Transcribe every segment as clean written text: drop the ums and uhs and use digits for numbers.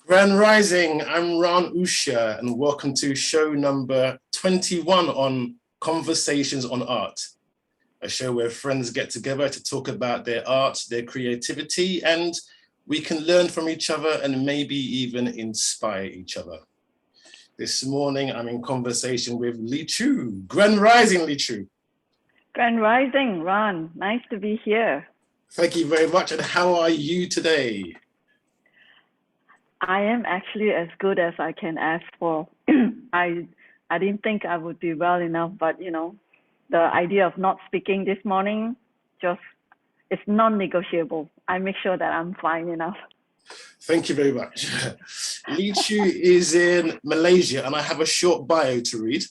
Grand Rising, I'm Ran Usha, and welcome to show number 21 on Conversations on Art, a show where friends get together to talk about their art, their creativity, and we can learn from each other and maybe even inspire each other. This morning, I'm in conversation with LiiChu. Grand Rising, LiiChu. Grand Rising, Ran. Nice to be here. Thank you very much. And how are you today? I am actually as good as I can ask for. I didn't think I would be well enough, but the idea of not speaking this morning just is non-negotiable. I make sure that I'm fine enough. Thank you very much. LiiChu is in Malaysia, and I have a short bio to read.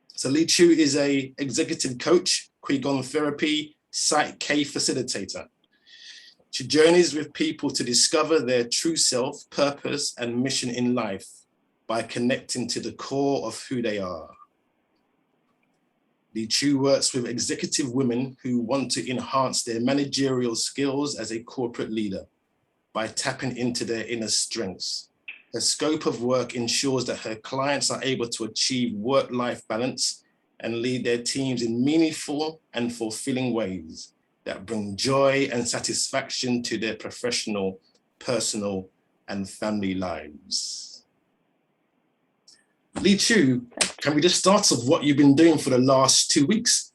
So LiiChu is a executive coach, Qigong therapy, PSYCH-K facilitator. She journeys with people to discover their true self, purpose, and mission in life by connecting to the core of who they are. LiiChu works with executive women who want to enhance their managerial skills as a corporate leader by tapping into their inner strengths. Her scope of work ensures that her clients are able to achieve work-life balance and lead their teams in meaningful and fulfilling ways that bring joy and satisfaction to their professional, personal, and family lives. LiiChu, can we just start off what you've been doing for the last 2 weeks?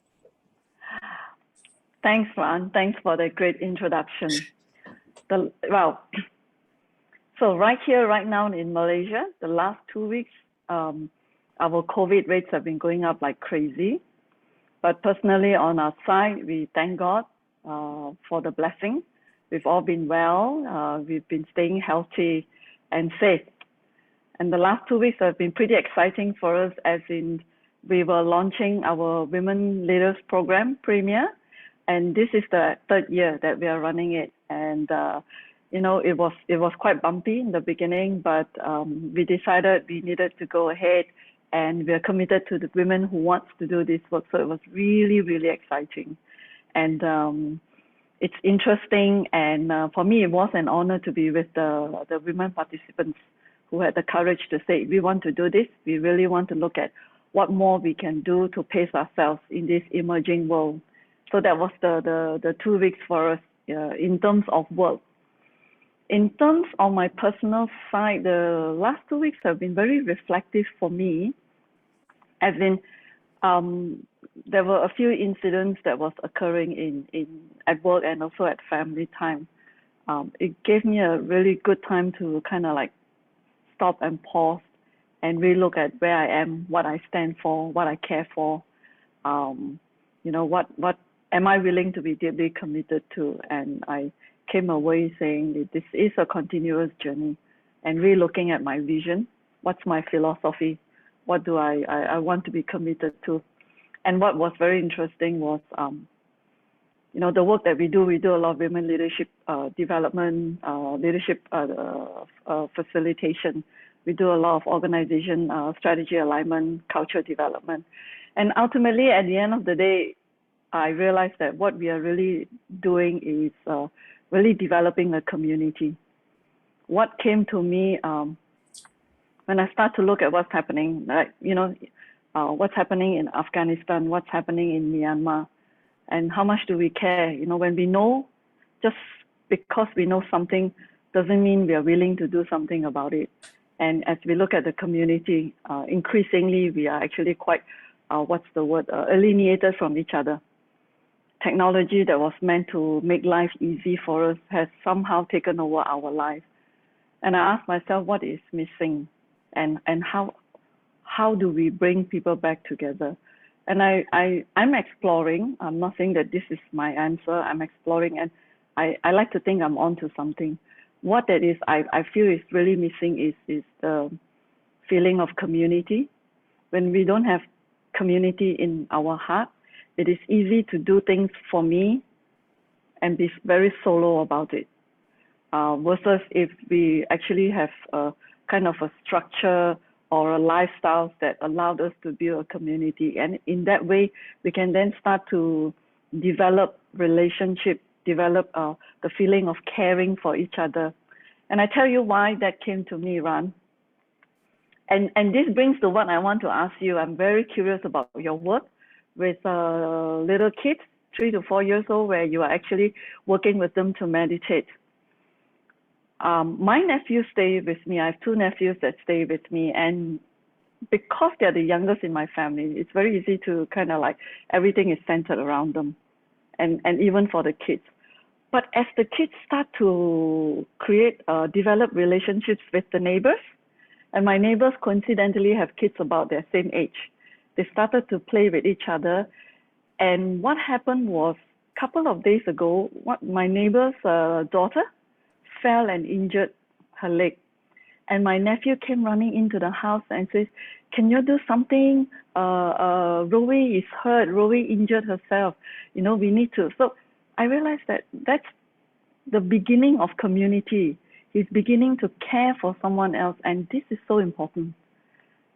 Thanks, Ran. Thanks for the great introduction. So right here, right now in Malaysia, the last 2 weeks, our COVID rates have been going up like crazy. But personally, on our side, we thank God for the blessing. We've all been well. We've been staying healthy and safe. And the last 2 weeks have been pretty exciting for us, as in we were launching our Women Leaders Program premiere. And this is the 3rd year that we are running it. And it was quite bumpy in the beginning, but we decided we needed to go ahead, and we're committed to the women who wants to do this work. So it was really, really exciting. And it's interesting. And for me, it was an honor to be with the women participants who had the courage to say, we want to do this. We really want to look at what more we can do to pace ourselves in this emerging world. So that was the 2 weeks for us in terms of work. In terms of my personal side, the last 2 weeks have been very reflective for me, as in there were a few incidents that was occurring at work and also at family time. It gave me a really good time to kind of like stop and pause and relook at where I am, what I stand for, what I care for, what am I willing to be deeply committed to. And I came away saying that this is a continuous journey, and relooking at my vision, what's my philosophy, what do I want to be committed to. And what was very interesting was, the work that we do a lot of women leadership development, leadership facilitation. We do a lot of organization strategy alignment, culture development. And ultimately, at the end of the day, I realized that what we are really doing is really developing a community. What came to me when I start to look at what's happening, what's happening in Afghanistan, what's happening in Myanmar, and how much do we care? When we know, just because we know something doesn't mean we are willing to do something about it. And as we look at the community, increasingly we are actually quite, alienated from each other. Technology that was meant to make life easy for us has somehow taken over our life. And I asked myself, what is missing? And how do we bring people back together? And I'm exploring. I'm not saying that this is my answer. I'm exploring, and I like to think I'm onto something. What that is, I feel is really missing is the feeling of community. When we don't have community in our heart, it is easy to do things for me and be very solo about it. Versus if we actually have a kind of a structure or a lifestyle that allowed us to build a community. And in that way, we can then start to develop relationship, develop the feeling of caring for each other. And I tell you why that came to me, Ran. And this brings to what I want to ask you. I'm very curious about your work with little kids, 3 to 4 years old, where you are actually working with them to meditate. My nephews stay with me. I have 2 nephews that stay with me, and because they're the youngest in my family, it's very easy to kind of like everything is centered around them, and even for the kids. But as the kids start to develop relationships with the neighbors, and my neighbors coincidentally have kids about their same age, they started to play with each other. And what happened was, a couple of days ago, my neighbor's daughter fell and injured her leg. And my nephew came running into the house and says, "Can you do something? Rowie is hurt. Rowie injured herself. We need to." So I realized that that's the beginning of community. He's beginning to care for someone else. And this is so important.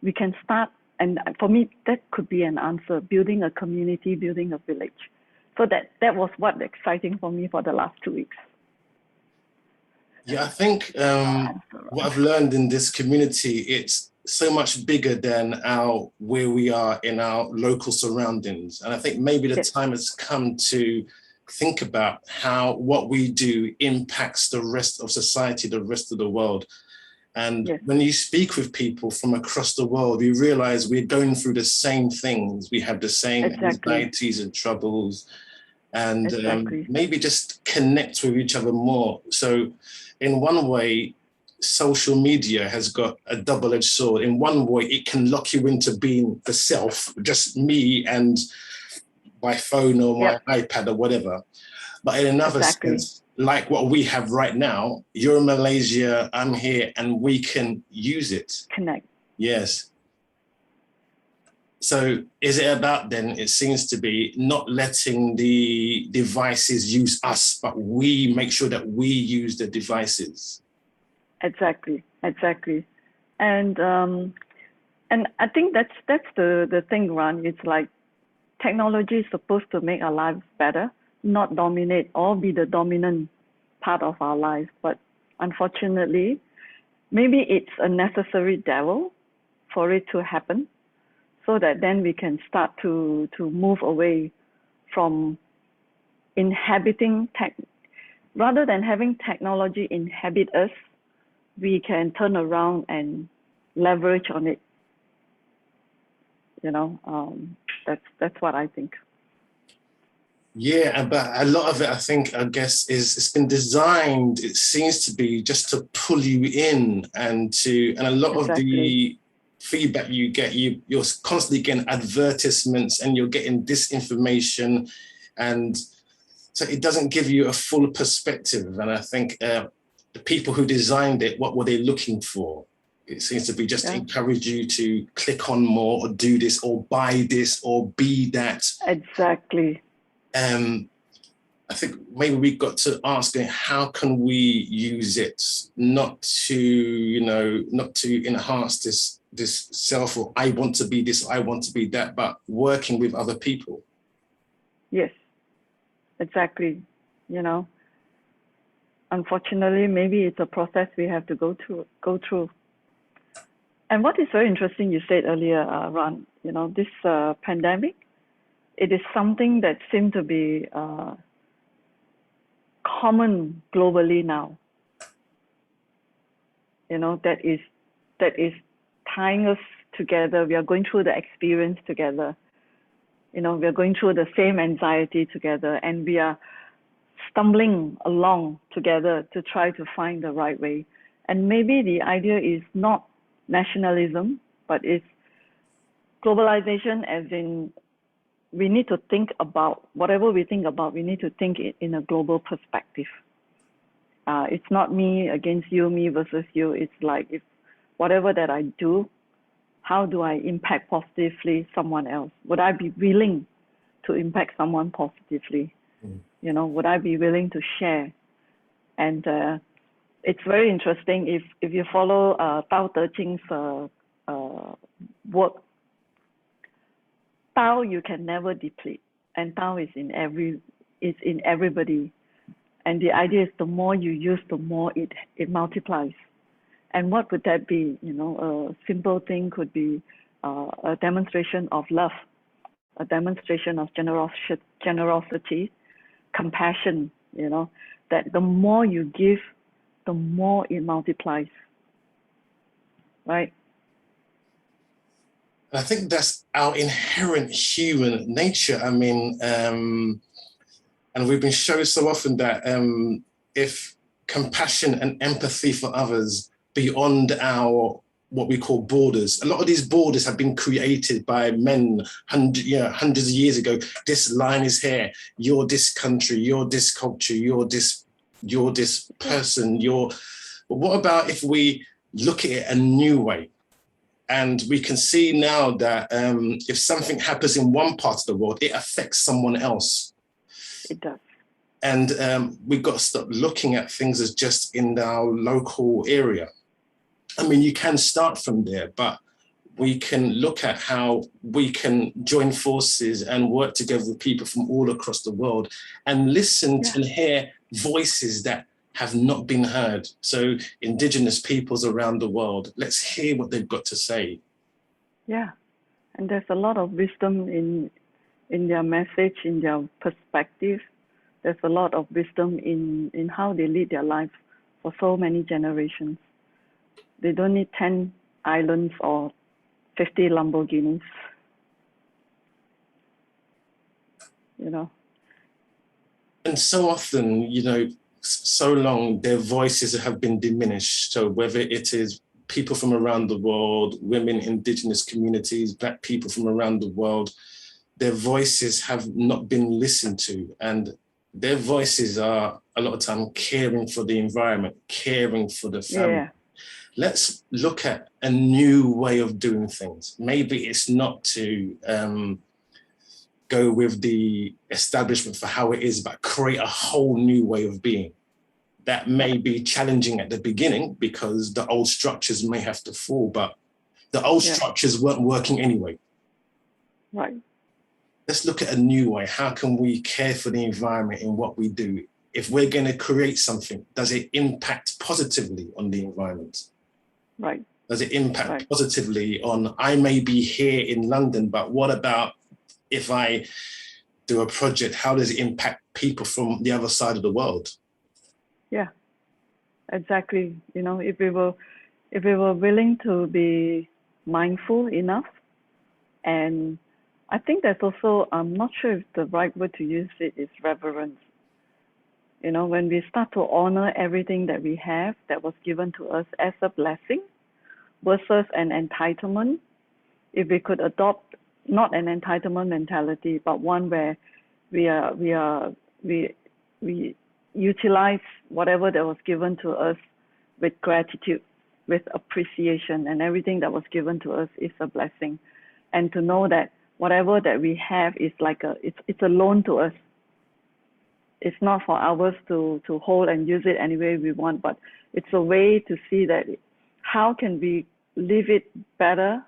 We can start, and for me, that could be an answer, building a community, building a village. So that was what's exciting for me for the last 2 weeks. Yeah, I think what I've learned in this community, it's so much bigger than where we are in our local surroundings. And I think maybe the time has come to think about how what we do impacts the rest of society, the rest of the world. And when you speak with people from across the world, you realize we're going through the same things. We have the same anxieties and troubles, and maybe just connect with each other more. So in one way, social media has got a double-edged sword. In one way, it can lock you into being the self, just me and my phone or my iPad or whatever. But in another sense, like what we have right now, you're in Malaysia, I'm here, and we can use it. Connect. Yes. So is it about then, it seems to be, not letting the devices use us, but we make sure that we use the devices? Exactly. And I think that's the thing, Ron. It's like technology is supposed to make our lives better, not dominate or be the dominant part of our lives. But unfortunately, maybe it's a necessary devil for it to happen, so that then we can start to move away from inhabiting tech. Rather than having technology inhabit us, we can turn around and leverage on it. That's what I think. Yeah, but a lot of it, I guess, it's been designed, it seems to be, just to pull you in, and a lot of the feedback you get, you're constantly getting advertisements and you're getting disinformation, and so it doesn't give you a full perspective. And I think the people who designed it, what were they looking for? It seems to be just to encourage you to click on more, or do this, or buy this, or be that. Exactly. I think maybe we got to ask, how can we use it not to enhance this self, or I want to be this, I want to be that, but working with other people. Yes, exactly. Unfortunately, maybe it's a process we have to go through. And what is very interesting, you said earlier, Ron, this pandemic, it is something that seems to be common globally now. That is tying us together. We are going through the experience together. We are going through the same anxiety together, and we are stumbling along together to try to find the right way. And maybe the idea is not nationalism, but it's globalization, as in we need to think about whatever we think about, we need to think it in a global perspective. It's not me against you, me versus you. It's like, if whatever that I do, how do I impact positively someone else? Would I be willing to impact someone positively? Would I be willing to share? And it's very interesting if you follow Tao Te Ching's work. Tao you can never deplete, and Tao is in everybody. And the idea is the more you use, the more it multiplies. And what would that be? You know, a simple thing could be a demonstration of love, a demonstration of generosity, compassion, you know, that the more you give, the more it multiplies, right? I think that's our inherent human nature. I mean, and we've been shown so often that if compassion and empathy for others beyond our what we call borders, a lot of these borders have been created by men hundreds of years ago. This line is here. You're this country. You're this culture. You're this person. But what about if we look at it a new way? And we can see now that if something happens in one part of the world, it affects someone else. It does. And we've got to stop looking at things as just in our local area. I mean, you can start from there, but we can look at how we can join forces and work together with people from all across the world and listen and hear voices that have not been heard. So Indigenous peoples around the world, let's hear what they've got to say. Yeah, and there's a lot of wisdom in their message, in their perspective. There's a lot of wisdom in how they lead their lives for so many generations. They don't need 10 islands or 50 Lamborghinis, you know. And so often, you know, so long their voices have been diminished. So whether it is people from around the world, women, Indigenous communities, Black people from around the world, their voices have not been listened to. And their voices are a lot of time caring for the environment, caring for the family. Yeah. Let's look at a new way of doing things. Maybe it's not to go with the establishment for how it is, but create a whole new way of being. That may be challenging at the beginning because the old structures may have to fall, but the old structures weren't working anyway. Right. Let's look at a new way. How can we care for the environment in what we do? If we're going to create something, does it impact positively on the environment? Right. Does it impact positively on, I may be here in London, but what about if I do a project, how does it impact people from the other side of the world? Yeah, exactly. You know, if we were willing to be mindful enough, and I think there's also, I'm not sure if the right word to use it is reverence. You know, when we start to honor everything that we have that was given to us as a blessing versus an entitlement, if we could adopt not an entitlement mentality, but one where we utilize whatever that was given to us with gratitude, with appreciation, and everything that was given to us is a blessing. And to know that whatever that we have is like it's a loan to us. It's not for ours to hold and use it any way we want, but it's a way to see that how can we live it better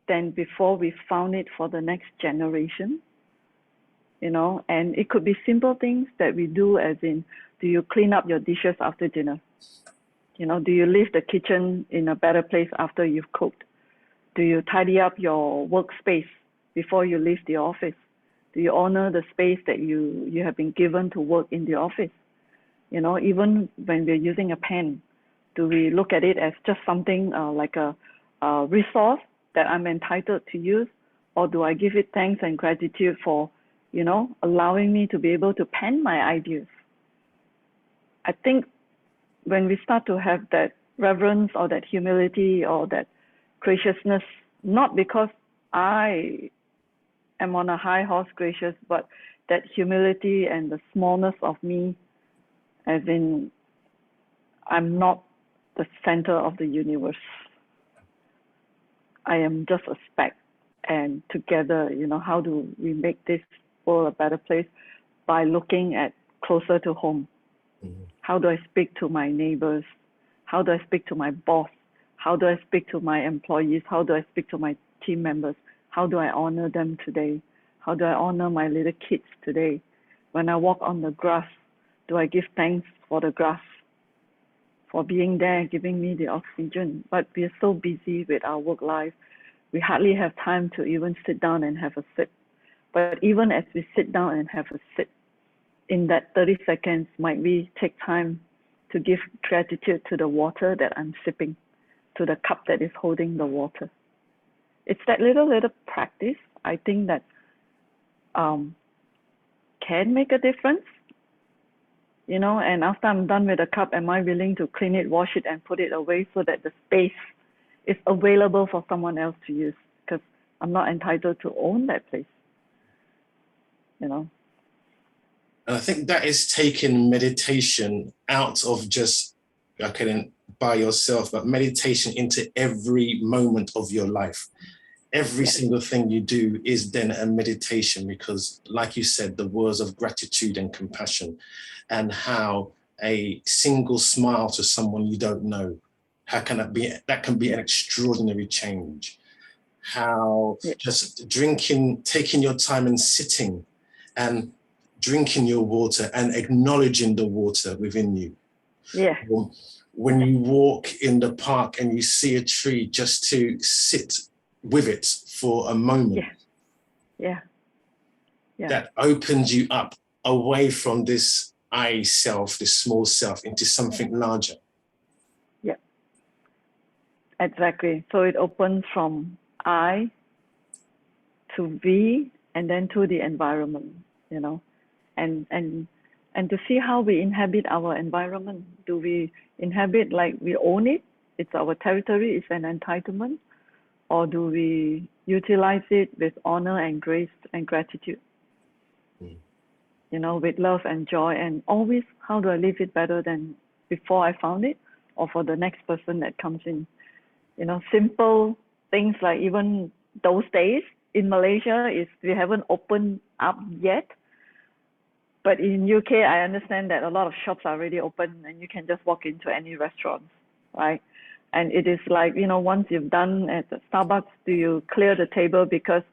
than before we found it for the next generation, you know. And it could be simple things that we do, as in, do you clean up your dishes after dinner? You know, do you leave the kitchen in a better place after you've cooked? Do you tidy up your workspace before you leave the office? Do you honor the space that you have been given to work in the office? You know, even when we're using a pen, do we look at it as just something like a resource that I'm entitled to use, or do I give it thanks and gratitude for, you know, allowing me to be able to pen my ideas? I think when we start to have that reverence or that humility or that graciousness, not because I am on a high horse gracious, but that humility and the smallness of me, as in, I'm not the center of the universe. I am just a speck, and together, you know, how do we make this world a better place? By looking at closer to home. Mm-hmm. How do I speak to my neighbors? How do I speak to my boss? How do I speak to my employees? How do I speak to my team members? How do I honor them today? How do I honor my little kids today? When I walk on the grass, do I give thanks for the grass, for being there, giving me the oxygen? But we're so busy with our work life, we hardly have time to even sit down and have a sip. But even as we sit down and have a sip, in that 30 seconds, might we take time to give gratitude to the water that I'm sipping, to the cup that is holding the water? It's that little practice, I think, that can make a difference. You know, and after I'm done with the cup, am I willing to clean it, wash it, and put it away so that the space is available for someone else to use? Because I'm not entitled to own that place. You know. And I think that is taking meditation out of just, okay, by yourself, but meditation into every moment of your life. Every single thing you do is then a meditation, because like you said, the words of gratitude and compassion, and how a single smile to someone you don't know, how can that can be an extraordinary change. How just drinking, taking your time and sitting and drinking your water and acknowledging the water within you. Yeah. When you walk in the park and you see a tree, just to sit with it for a moment. Yeah. That opens you up away from this I self, this small self, into something larger. Yeah. Exactly. So it opens from I to we, and then to the environment, you know, and to see how we inhabit our environment. Do we inhabit like we own it? It's our territory, it's an entitlement. Or do we utilize it with honor and grace and gratitude? You know, with love and joy, and always, how do I leave it better than before I found it, or for the next person that comes in? You know, simple things like even those days in Malaysia is we haven't opened up yet. But in UK, I understand that a lot of shops are already open and you can just walk into any restaurants, right? And it is like, you know, once you've done at the Starbucks, do you clear the table because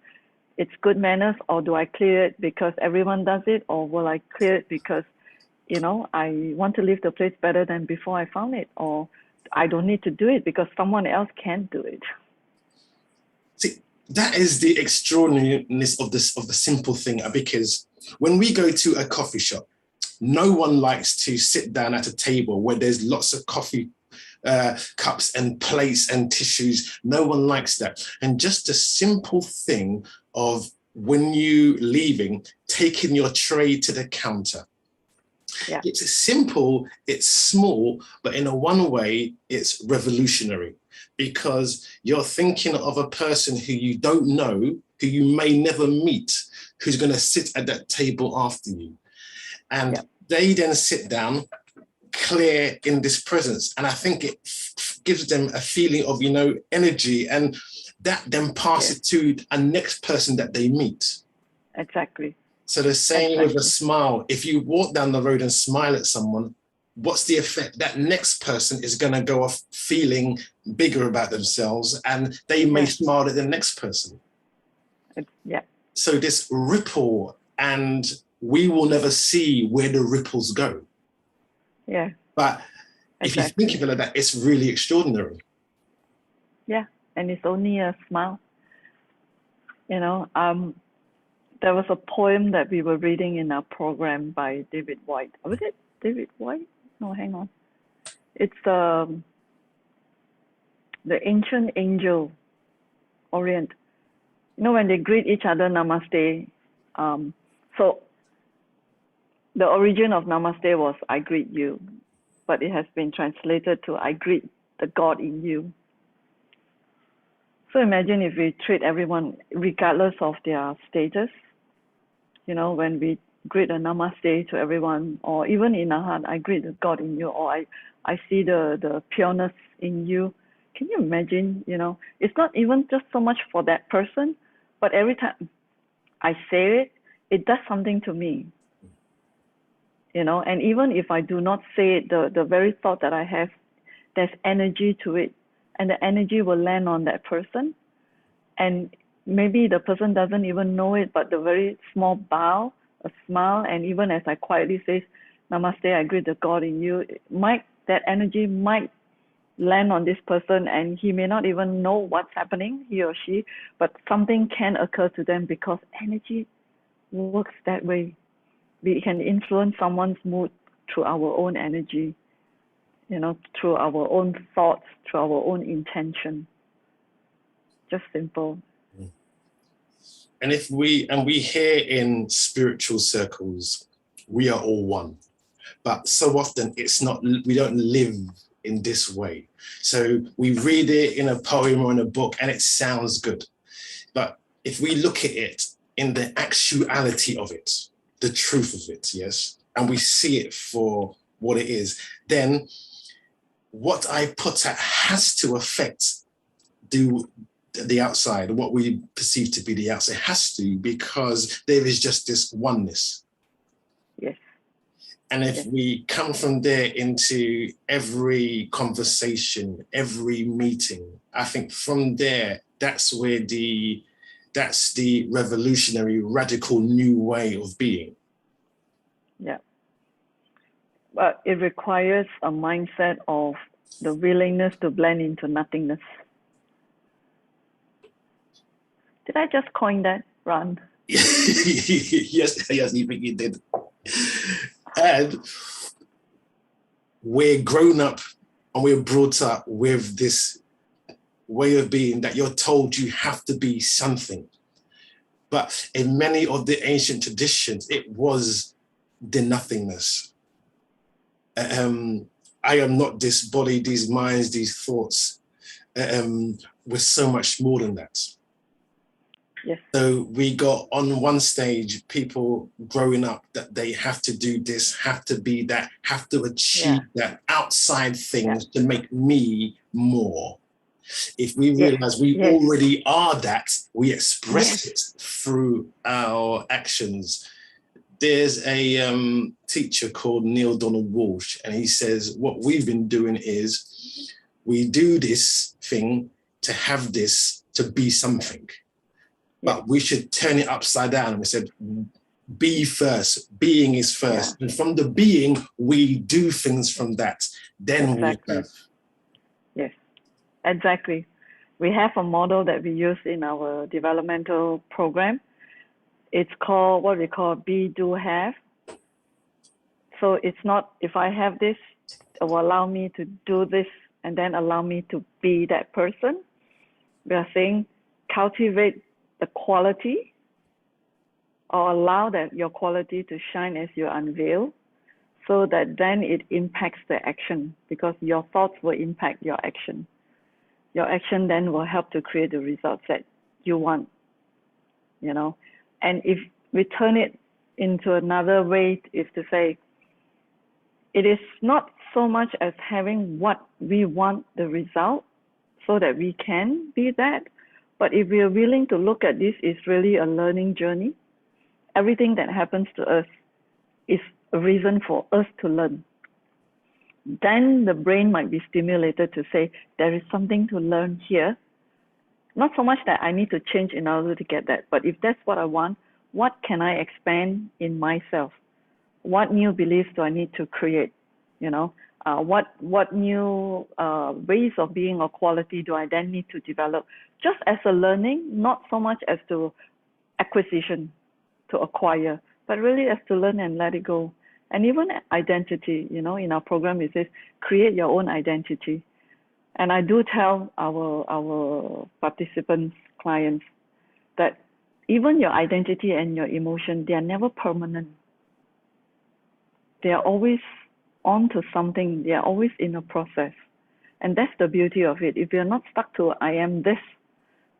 it's good manners, or do I clear it because everyone does it, or will I clear it because, you know, I want to leave the place better than before I found it, or I don't need to do it because someone else can do it. See, that is the extraordinariness of the simple thing, because when we go to a coffee shop, no one likes to sit down at a table where there's lots of coffee cups and plates and tissues. No one likes that. And just a simple thing of, when you leaving, taking your tray to the counter. Yeah. It's simple, it's small, but in a one way, it's revolutionary, because you're thinking of a person who you don't know, who you may never meet, who's going to sit at that table after you. And they then sit down, clear in this presence. And I think it gives them a feeling of, you know, energy, and that then passes to a next person that they meet. Exactly. So the same with a smile. If you walk down the road and smile at someone, what's the effect? That next person is going to go off feeling bigger about themselves, and they may smile at the next person. So this ripple, and we will never see where the ripples go. Yeah. But if you think of it like that, it's really extraordinary. Yeah. And it's only a smile. You know, there was a poem that we were reading in our program by David White. Was it David White? No, hang on. It's the ancient angel Orient. You know, when they greet each other, namaste. So the origin of namaste was I greet you, but it has been translated to I greet the God in you. So imagine if we treat everyone, regardless of their status, you know, when we greet a namaste to everyone, or even in our heart, I greet the God in you, or I see the pureness in you. Can you imagine, you know, it's not even just so much for that person, but every time I say it, it does something to me. You know, and even if I do not say it, the very thought that I have, there's energy to it, and the energy will land on that person. And maybe the person doesn't even know it, but the very small bow, a smile, and even as I quietly say, namaste, I agree with God in you, that energy might land on this person, and he may not even know what's happening, he or she, but something can occur to them because energy works that way. We can influence someone's mood through our own energy, through our own thoughts, through our own intention. Just simple. And we hear in spiritual circles, we are all one. But so often we don't live in this way. So we read it in a poem or in a book and it sounds good. But if we look at it in the actuality of it, the truth of it, yes, and we see it for what it is, then what I put out has to affect the outside, what we perceive to be the outside, has to, because there is just this oneness. Yes. And if we come from there into every conversation, every meeting, I think from there, that's the revolutionary, radical new way of being. Yeah. But it requires a mindset of the willingness to blend into nothingness. Did I just coin that, Ron? Yes, I think you did. And we're grown up and we're brought up with this way of being that you're told you have to be something. But in many of the ancient traditions, it was the nothingness. I am not this body, these minds, these thoughts. We're so much more than that. Yes. So we got on one stage, people growing up that they have to do this, have to be that, have to achieve that outside things to make me more. If we realize we already are that, we express it through our actions. There's a teacher called Neil Donald Walsh, and he says, what we've been doing is we do this thing to have this, to be something. But we should turn it upside down. And we said, be first. Being is first. And from the being, we do things from that. Then we have. Yes, exactly. We have a model that we use in our developmental program. It's called what we call be, do, have. So it's not, if I have this, it will allow me to do this and then allow me to be that person. We are saying cultivate the quality, or allow that your quality to shine as you unveil, so that then it impacts the action, because your thoughts will impact your action. Your action then will help to create the results that you want, And if we turn it into another way, is to say, it is not so much as having what we want the result so that we can be that, but if we are willing to look at this, it's really a learning journey. Everything that happens to us is a reason for us to learn. Then the brain might be stimulated to say, there is something to learn here. Not so much that I need to change in order to get that, but if that's what I want, what can I expand in myself? What new beliefs do I need to create? What new ways of being or quality do I then need to develop? Just as a learning, not so much as to acquisition, to acquire, but really as to learn and let it go. And even identity, in our program, it says, create your own identity. And I do tell our participants, clients, that even your identity and your emotion, they are never permanent. They are always onto something. They are always in a process. And that's the beauty of it. If you're not stuck to, I am this,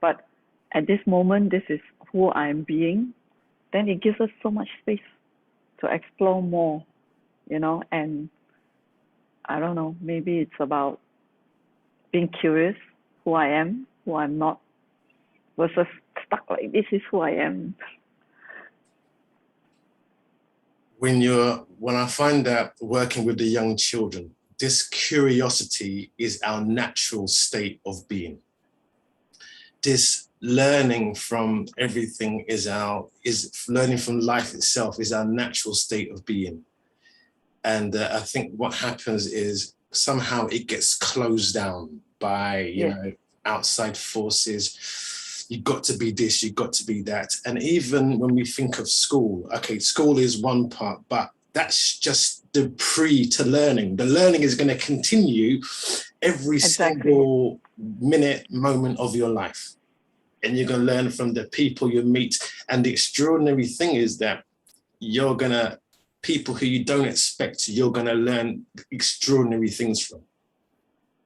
but at this moment, this is who I am being, then it gives us so much space to explore more, and I don't know, maybe it's about being curious, who I am, who I'm not, versus stuck like this is who I am. When I find that working with the young children, this curiosity is our natural state of being. This learning from everything is learning from life itself is our natural state of being. And I think what happens is somehow it gets closed down by, you know, outside forces. You've got to be this, you've got to be that. And even when we think of school, okay, school is one part, but that's just the pre to learning. The learning is going to continue every single minute, moment of your life. And you're going to learn from the people you meet. And the extraordinary thing is that you're going to, people who you don't expect, you're going to learn extraordinary things from.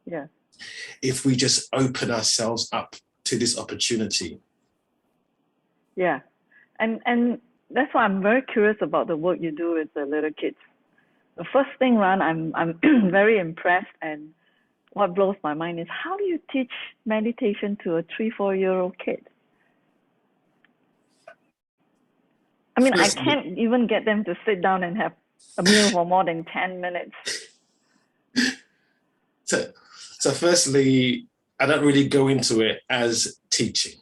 Yeah. If we just open ourselves up to this opportunity. Yeah. And that's why I'm very curious about the work you do with the little kids. The first thing, Ran, I'm very impressed, and what blows my mind is how do you teach meditation to a 3-4-year-old kid? I mean, I can't even get them to sit down and have a meal for more than 10 minutes. So firstly, I don't really go into it as teaching.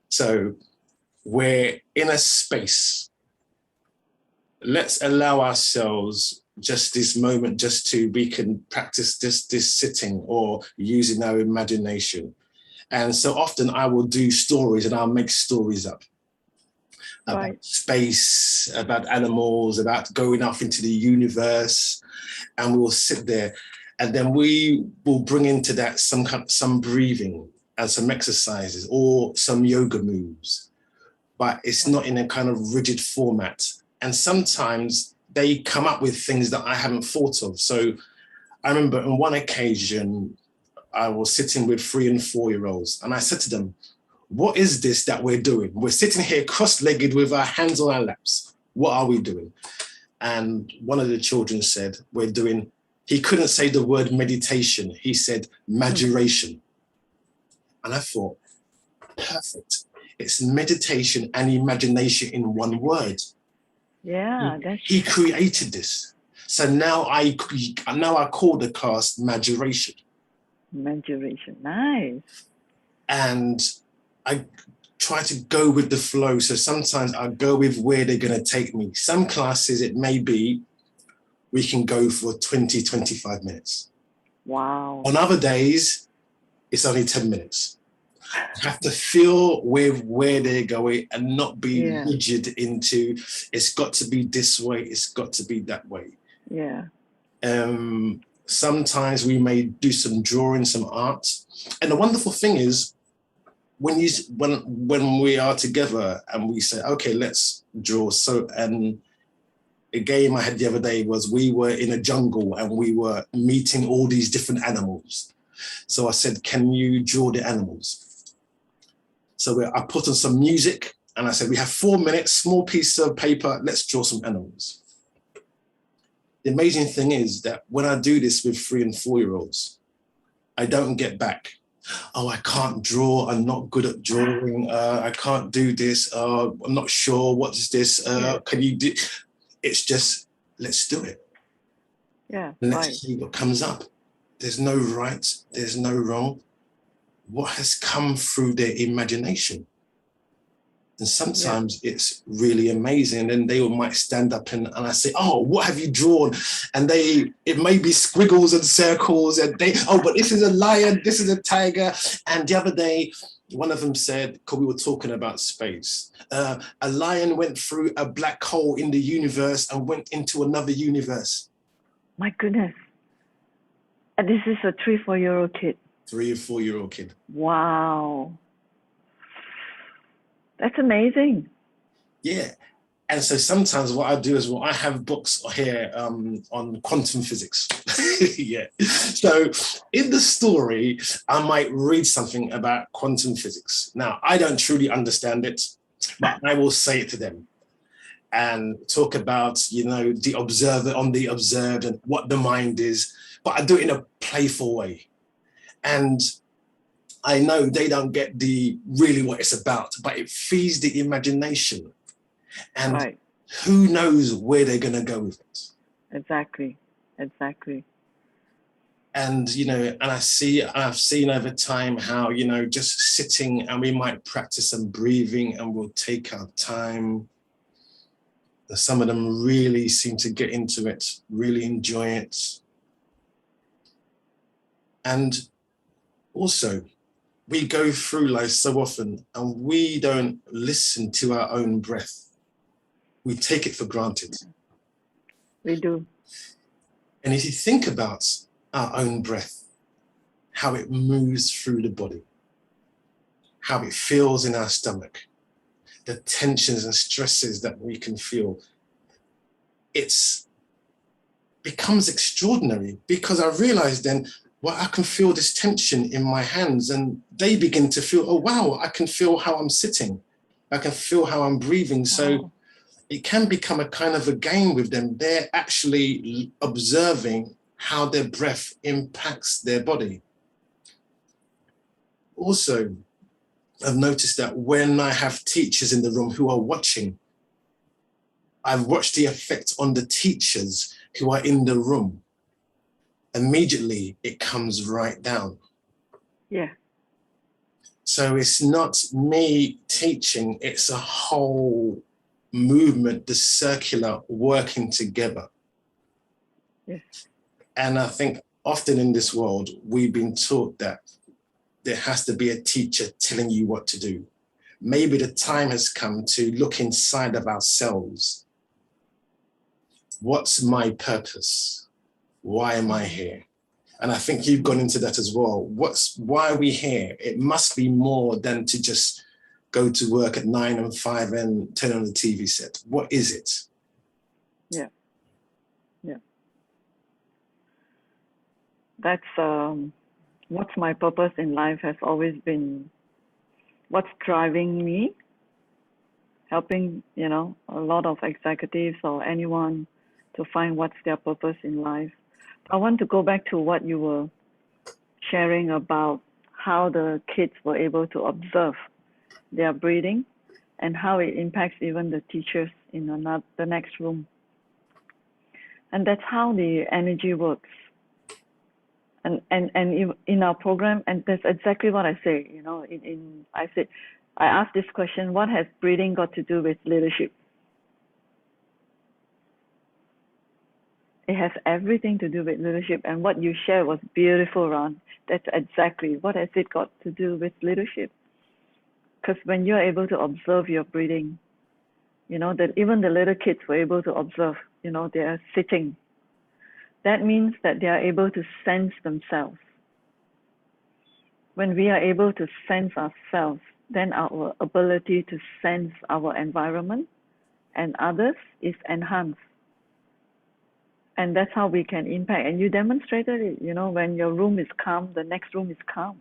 So we're in a space. Let's allow ourselves just this moment, just to, we can practice this sitting or using our imagination. And so often I will do stories and I'll make stories up. About space, about animals, about going off into the universe, and we'll sit there, and then we will bring into that some breathing and some exercises or some yoga moves, but it's not in a kind of rigid format. And sometimes they come up with things that I haven't thought of. So I remember on one occasion, I was sitting with 3- and 4-year-olds, and I said to them, what is this that we're doing? We're sitting here cross-legged with our hands on our laps. What are we doing? And one of the children said, we're doing, he couldn't say the word meditation. He said managerial. And I thought, perfect. It's meditation and imagination in one word. Yeah. He created this. So now I call the class managerial. Managerial, nice. And I try to go with the flow. So sometimes I go with where they're going to take me. Some classes, it may be, we can go for 20, 25 minutes. Wow. On other days, it's only 10 minutes. You have to feel with where they're going and not be rigid into, it's got to be this way, it's got to be that way. Yeah. Sometimes we may do some drawing, some art. And the wonderful thing is, when we are together and we say, okay, let's draw. So, and a game I had the other day was we were in a jungle and we were meeting all these different animals. So I said, can you draw the animals? So I put on some music and I said, we have 4 minutes, small piece of paper, let's draw some animals. The amazing thing is that when I do this with 3- and 4-year-olds, I don't get back, oh, I can't draw, I'm not good at drawing, I can't do this, I'm not sure, what is this, can you do? It's just, let's do it. Yeah, and let's see what comes up. There's no right, there's no wrong. What has come through their imagination? And sometimes it's really amazing. And they might stand up and I say, oh, what have you drawn? And it may be squiggles and circles and oh, but this is a lion, this is a tiger. And the other day, one of them said, because we were talking about space, a lion went through a black hole in the universe and went into another universe. My goodness. And this is a 3-4-year-old kid. 3- or 4-year-old kid. Wow. That's amazing. Yeah. And so sometimes what I do is, I have books here on quantum physics. Yeah. So in the story, I might read something about quantum physics. Now, I don't truly understand it, but I will say it to them and talk about, the observer on the observed and what the mind is, but I do it in a playful way. And I know they don't get really what it's about, but it feeds the imagination. And who knows where they're going to go with it. Exactly. And, and I've seen over time how, just sitting and we might practice some breathing and we'll take our time. Some of them really seem to get into it, really enjoy it. And also, we go through life so often and we don't listen to our own breath. We take it for granted. We do. And if you think about our own breath, how it moves through the body, how it feels in our stomach, the tensions and stresses that we can feel, it becomes extraordinary, because I realized then, well, I can feel this tension in my hands, and they begin to feel, oh, wow, I can feel how I'm sitting. I can feel how I'm breathing. So it can become a kind of a game with them. They're actually observing how their breath impacts their body. Also, I've noticed that when I have teachers in the room who are watching, I've watched the effect on the teachers who are in the room. Immediately, it comes right down. Yeah. So it's not me teaching, it's a whole movement, the circular working together. Yes. And I think often in this world, we've been taught that there has to be a teacher telling you what to do. Maybe the time has come to look inside of ourselves. What's my purpose? Why am I here? And I think you've gone into that as well. Why are we here? It must be more than to just go to work at 9 and 5 and turn on the TV set. What is it? Yeah. Yeah. That's what's my purpose in life has always been what's driving me, helping, a lot of executives or anyone to find what's their purpose in life. I want to go back to what you were sharing about how the kids were able to observe their breathing and how it impacts even the teachers in the next room. And that's how the energy works. And in our program, and that's exactly what I say, I asked this question, what has breathing got to do with leadership? It has everything to do with leadership. And what you shared was beautiful, Ron. That's exactly what has it got to do with leadership? Because when you're able to observe your breathing, that even the little kids were able to observe, they are sitting. That means that they are able to sense themselves. When we are able to sense ourselves, then our ability to sense our environment and others is enhanced. And that's how we can impact. And you demonstrated it, when your room is calm, the next room is calm.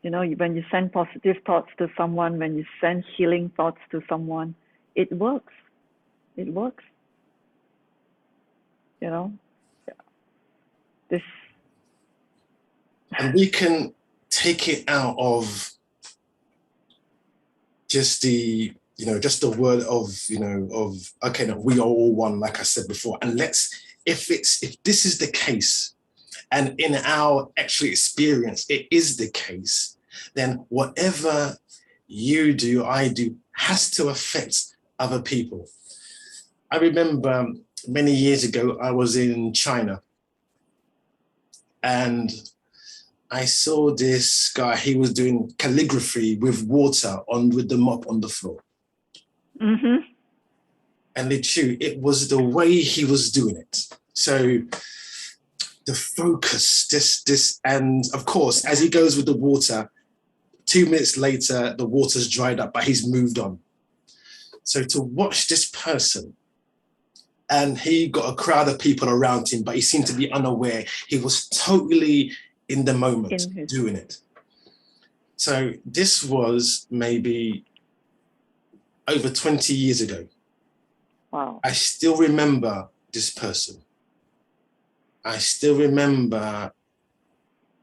When you send positive thoughts to someone, when you send healing thoughts to someone, it works. It works. This. And we can take it out of just the word of okay, no, we are all one, like I said before. And if this is the case, and in our actual experience, it is the case, then whatever you do, I do, has to affect other people. I remember many years ago, I was in China, and I saw this guy, he was doing calligraphy with water with the mop on the floor. Mm-hmm. And LiiChu, it was the way he was doing it. So the focus, and of course, as he goes with the water, 2 minutes later, the water's dried up, but he's moved on. So to watch this person, and he got a crowd of people around him, but he seemed to be unaware. He was totally in the moment doing it. So this was maybe over 20 years ago. Wow. I still remember this person. I still remember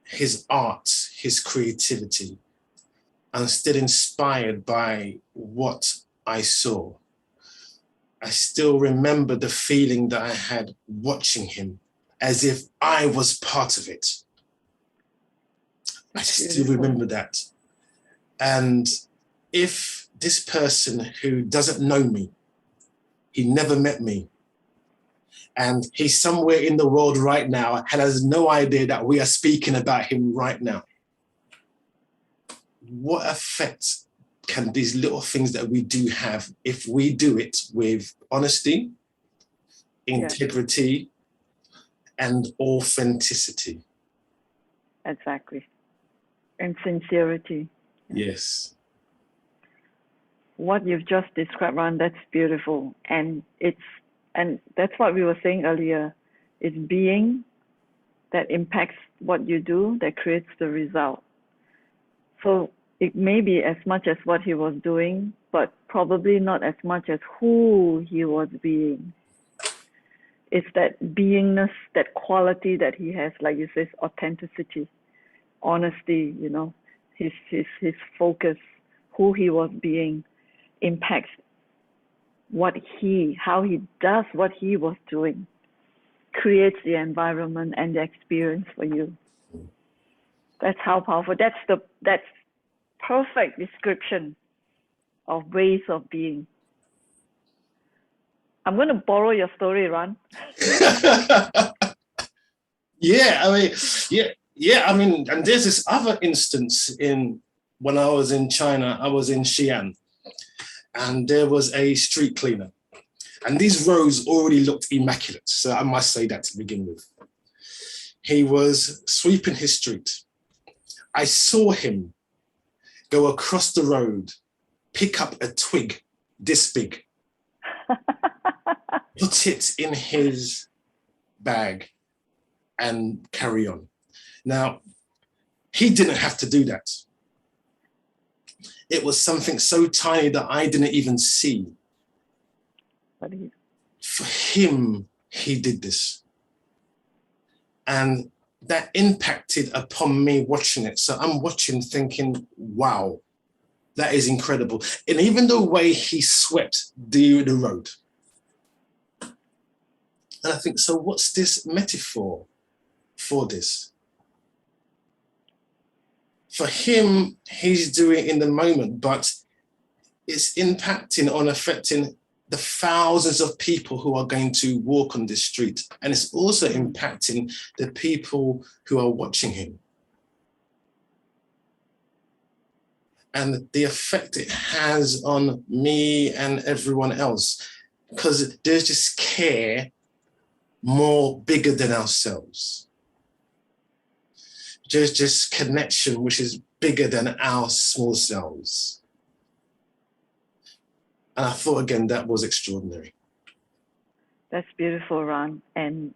his art, his creativity. I'm still inspired by what I saw. I still remember the feeling that I had watching him, as if I was part of it. I still remember that. And if this person who doesn't know me He never met me. And he's somewhere in the world right now and has no idea that we are speaking about him right now. What effect can these little things that we do have if we do it with honesty, integrity, and authenticity? Exactly. And sincerity. Yes. What you've just described, Ron, that's beautiful. And that's what we were saying earlier. It's being that impacts what you do, that creates the result. So it may be as much as what he was doing, but probably not as much as who he was being. It's that beingness, that quality that he has, like you say, authenticity, honesty, you know, his focus, who he was being impacts how he does what he was doing, creates the environment and the experience for you. That's how powerful. That's perfect description of ways of being. I'm going to borrow your story, Ron. Yeah, I mean, and there's this other instance when I was in China. I was in Xi'an, and there was a street cleaner, and these roads already looked immaculate. So I must say that to begin with. He was sweeping his street. I saw him go across the road, pick up a twig this big, put it in his bag, and carry on. Now, he didn't have to do that. It was something so tiny that I didn't even see. For him, he did this. And that impacted upon me watching it. So I'm watching thinking, wow, that is incredible. And even the way he swept the road. And I think, so what's this metaphor for this? For him, he's doing it in the moment, but it's impacting on affecting the thousands of people who are going to walk on this street. And it's also impacting the people who are watching him. And the effect it has on me and everyone else, because there's this care more bigger than ourselves. There's just connection which is bigger than our small selves. And I thought, again, that was extraordinary. That's beautiful, Ron. And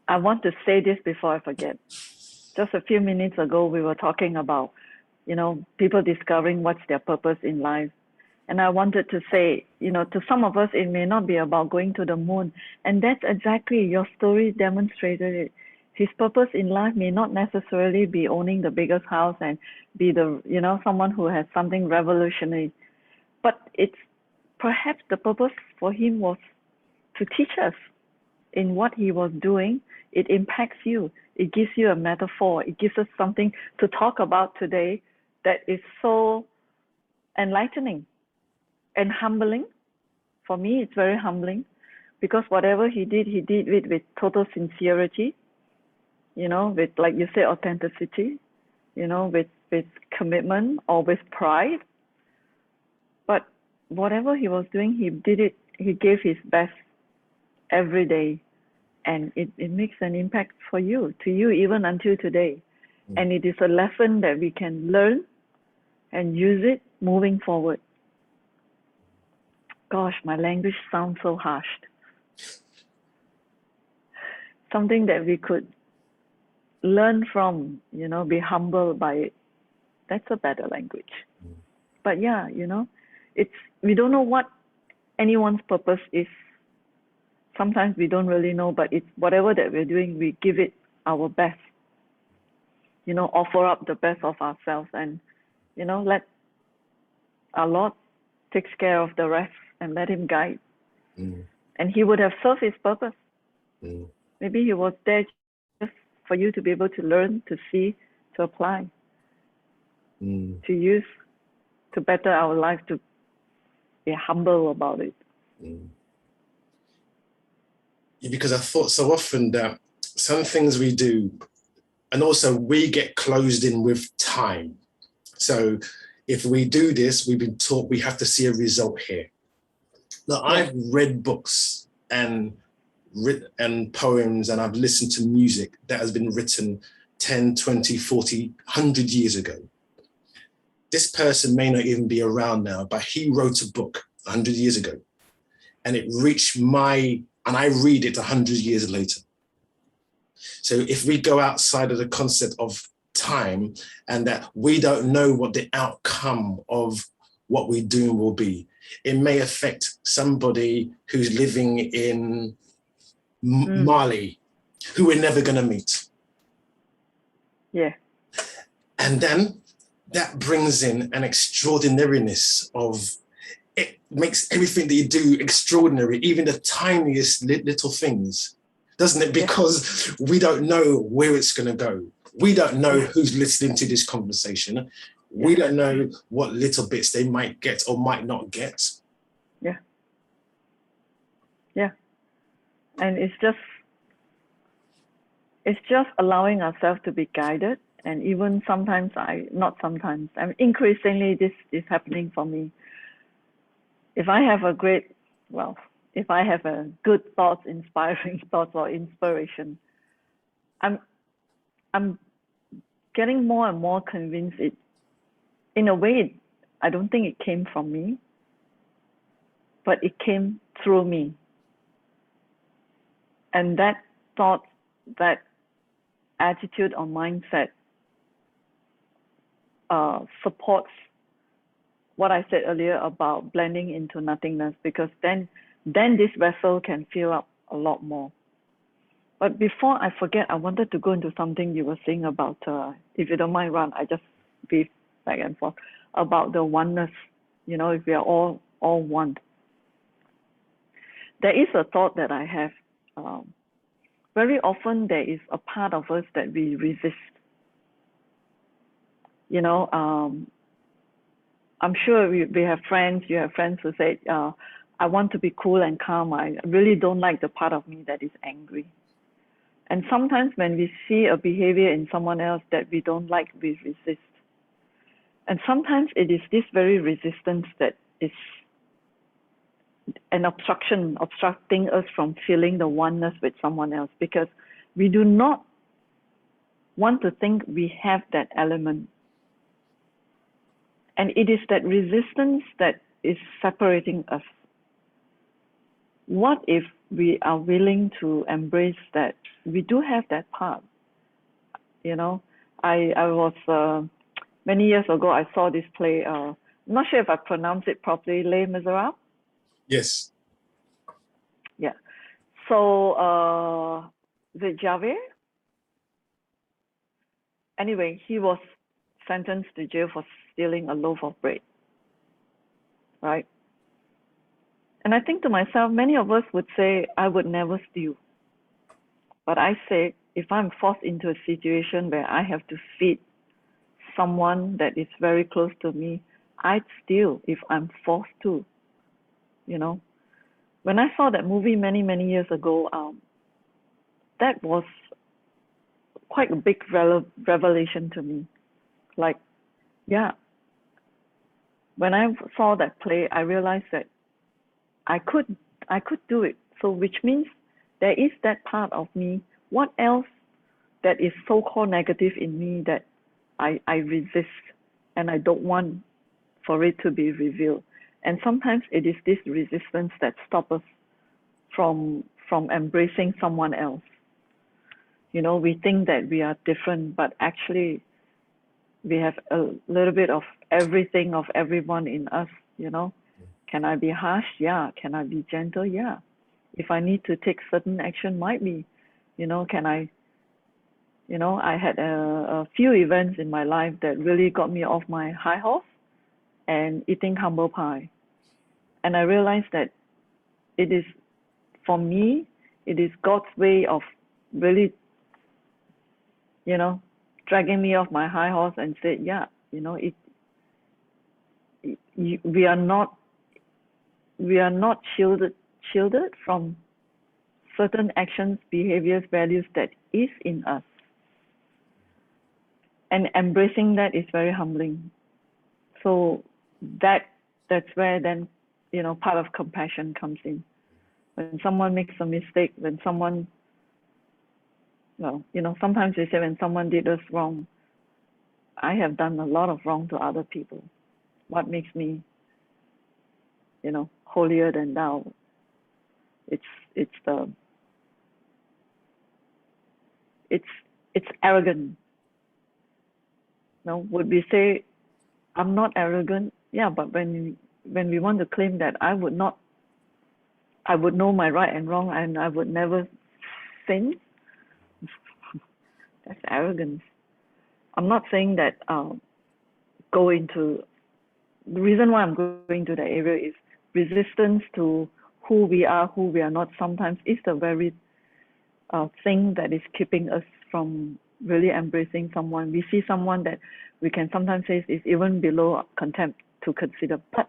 I want to say this before I forget. Just a few minutes ago, we were talking about, you know, people discovering what's their purpose in life. And I wanted to say, you know, to some of us, it may not be about going to the moon. And that's exactly, your story demonstrated it. His purpose in life may not necessarily be owning the biggest house and be the, you know, someone who has something revolutionary. But it's perhaps the purpose for him was to teach us in what he was doing. It impacts you. It gives you a metaphor. It gives us something to talk about today that is so enlightening and humbling. For me, it's very humbling because whatever he did it with total sincerity, you know, with, like you say, authenticity, you know, with commitment or with pride. But whatever he was doing, he did it, he gave his best every day. And it makes an impact for you, to you, even until today. And it is a lesson that we can learn and use it moving forward. Gosh, my language sounds so harsh. Something that we could learn from, you know, be humbled by it. That's a better language. But yeah, you know, we don't know what anyone's purpose is. Sometimes we don't really know, but it's whatever that we're doing, we give it our best. You know, offer up the best of ourselves and, you know, let our Lord takes care of the rest and let him guide. And he would have served his purpose. Maybe he was there just for you to be able to learn, to see, to apply, to use, to better our life, to be humble about it. Mm. Because I thought so often that some things we do, and also we get closed in with time. So if we do this, we've been taught we have to see a result here. Now, Yeah. I've read books and poems, and I've listened to music that has been written 10, 20, 40, 100 years ago. This person may not even be around now, but he wrote a book 100 years ago, and it reached and I read it 100 years later. So if we go outside of the concept of time and that we don't know what the outcome of what we do will be, it may affect somebody who's living in Mali, who we're never going to meet. Yeah. And then that brings in an extraordinariness of, it makes everything that you do extraordinary, even the tiniest little things, doesn't it? Because we don't know where it's going to go. We don't know who's listening to this conversation. We don't know what little bits they might get or might not get. Yeah. Yeah. And it's just allowing ourselves to be guided. And even sometimes increasingly this is happening for me. If I have a good thoughts, inspiring thoughts or inspiration, I'm getting more and more convinced in a way, I don't think it came from me, but it came through me. And that thought, that attitude or mindset supports what I said earlier about blending into nothingness, because then this vessel can fill up a lot more. But before I forget, I wanted to go into something you were saying about, if you don't mind, Ron, I just beef back and forth, about the oneness, if we are all one. There is a thought that I have. Very often there is a part of us that we resist. I'm sure we have friends, you have friends who say, I want to be cool and calm. I really don't like the part of me that is angry. And sometimes when we see a behavior in someone else that we don't like, we resist. And sometimes it is this very resistance that is an obstructing us from feeling the oneness with someone else, because we do not want to think we have that element. And it is that resistance that is separating us. What if we are willing to embrace that we do have that part? I was, many years ago, I saw this play, I'm not sure if I pronounced it properly, Les Miserables? Yes. Yeah. So, the Javert? Anyway, he was sentenced to jail for stealing a loaf of bread, right? And I think to myself, many of us would say, I would never steal. But I say, if I'm forced into a situation where I have to feed someone that is very close to me, I'd steal if I'm forced to, When I saw that movie many, many years ago, that was quite a big revelation to me. Like, yeah, when I saw that play, I realized that I could do it. So which means there is that part of me. What else that is so-called negative in me that I resist and I don't want for it to be revealed? And sometimes it is this resistance that stops us from embracing someone else. We think that we are different, but actually we have a little bit of everything of everyone in us, Can I be harsh? Yeah. Can I be gentle? Yeah. If I need to take certain action, might be, can I, I had a few events in my life that really got me off my high horse and eating humble pie. And I realized that it is, for me, it is God's way of really, dragging me off my high horse and said, yeah, we are not we are not shielded from certain actions, behaviors, values that is in us. And embracing that is very humbling. So that's where then, part of compassion comes in. When someone makes a mistake, when someone, sometimes they say when someone did us wrong, I have done a lot of wrong to other people. What makes me, holier than thou? It's arrogant. Would we say I'm not arrogant? Yeah, but when we want to claim that I would know my right and wrong and I would never sin, that's arrogance. I'm not saying that the reason why I'm going to that area is resistance to who we are not sometimes is the very thing that is keeping us from really embracing someone. We see someone that we can sometimes say is even below contempt to consider. But